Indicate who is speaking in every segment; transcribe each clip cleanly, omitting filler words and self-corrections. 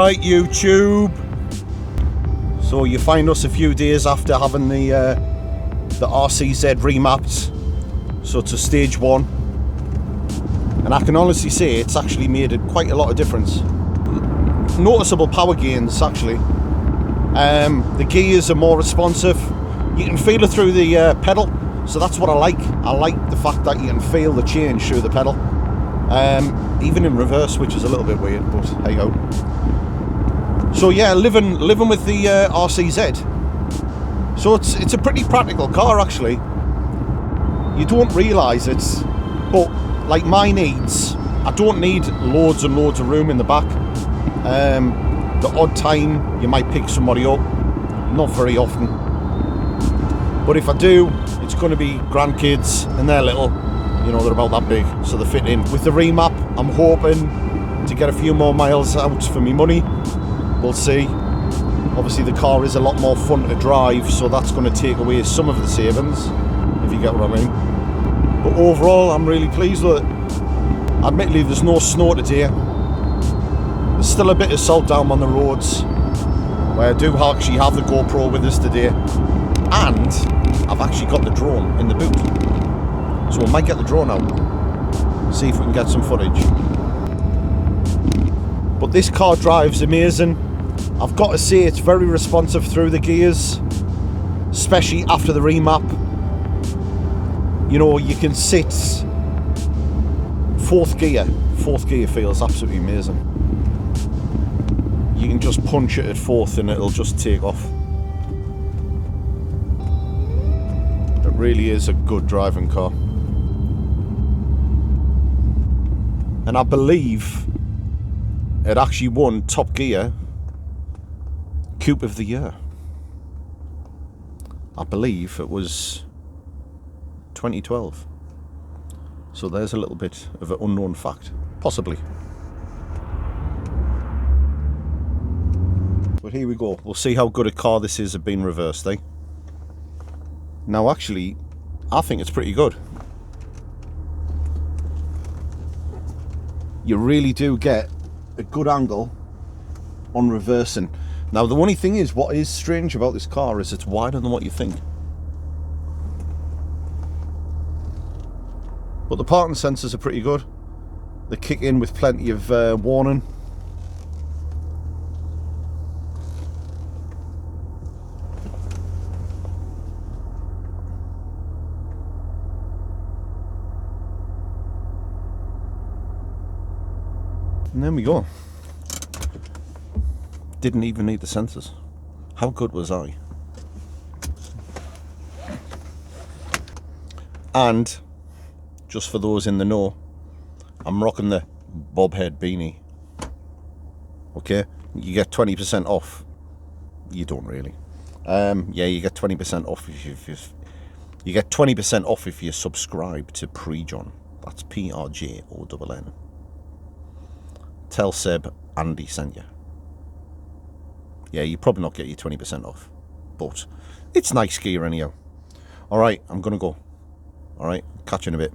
Speaker 1: Alright YouTube, so you find us a few days after having the RCZ remapped, so to stage 1, and I can honestly say it's actually made quite a lot of difference. Noticeable power gains actually. The gears are more responsive, you can feel it through the pedal, so that's what I like. I like the fact that you can feel the change through the pedal, even in reverse, which is a little bit weird, but hey ho. So yeah, living with the RCZ. So it's a pretty practical car actually. You don't realise it, but like my needs, I don't need loads and loads of room in the back. The odd time you might pick somebody up, not very often. But if I do, it's going to be grandkids, and they're little. You know, they're about that big, so they fit in. With the remap, I'm hoping to get a few more miles out for me money. We'll see. Obviously the car is a lot more fun to drive, so that's going to take away some of the savings, if you get what I mean. But overall, I'm really pleased with it. Admittedly, there's no snow today. There's still a bit of salt down on the roads, where I do actually have the GoPro with us today. And I've actually got the drone in the boot. So we might get the drone out, see if we can get some footage. But this car drives amazing. I've got to say it's very responsive through the gears, especially after the remap. You know, you can sit fourth gear feels absolutely amazing. You can just punch it at fourth and it'll just take off. It really is a good driving car. And I believe it actually won Top Gear Coupe of the Year. I believe it was 2012. So there's a little bit of an unknown fact, possibly. But here we go. We'll see how good a car this is at being reversed, eh? Now actually, I think it's pretty good. You really do get a good angle on reversing. Now the only thing is, what is strange about this car is it's wider than what you think. But the parking sensors are pretty good. They kick in with plenty of warning. And there we go. Didn't even need the sensors. How good was I? And just for those in the know, I'm rocking the bobhead beanie. Okay, you get 20% off. You don't really. Yeah, you get 20% off if you get 20% off if you subscribe to Prejon. That's PRJONN. Tell Seb Andy sent you. Yeah, you probably not get your 20% off, but it's nice gear anyhow. Alright, I'm gonna go. Alright, catch you in a bit.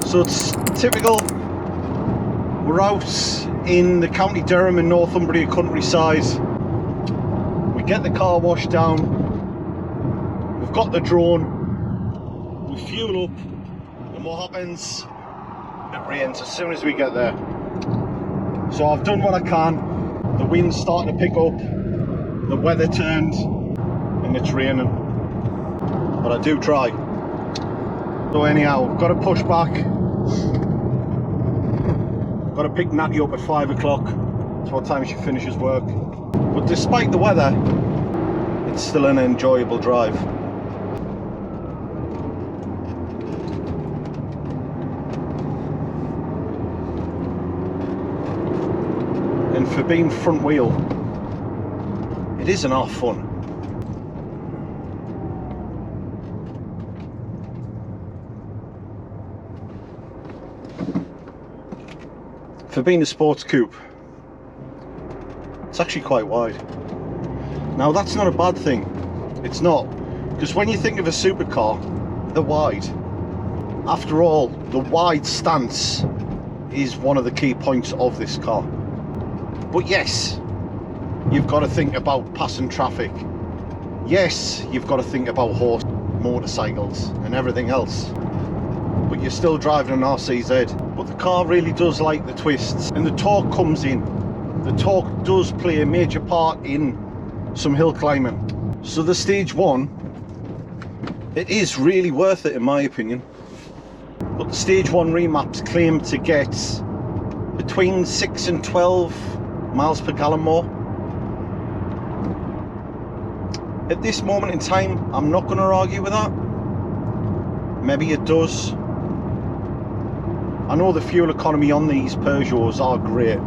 Speaker 1: So it's typical. We're out in the County Durham in Northumbria countryside. We get the car washed down. We've got the drone. We fuel up, and what happens? It rains as soon as we get there. So I've done what I can. The wind's starting to pick up, the weather turned, and it's raining. But I do try. So anyhow, got to push back. Got to pick Natty up at 5 o'clock. That's what time she finishes work. But despite the weather, it's still an enjoyable drive. And for being front wheel, it isn't half fun. For being a sports coupe, it's actually quite wide. Now that's not a bad thing. It's not, because when you think of a supercar, they're wide. After all, the wide stance is one of the key points of this car. But yes, you've got to think about passing traffic. Yes, you've got to think about horse motorcycles and everything else. But you're still driving an RCZ. But the car really does like the twists, and the torque comes in. The torque does play a major part in some hill climbing. So the Stage 1, it is really worth it in my opinion. But the Stage 1 remaps claim to get between 6 and 12 miles per gallon more. At this moment in time, I'm not going to argue with that. Maybe it does. I know the fuel economy on these Peugeots are great.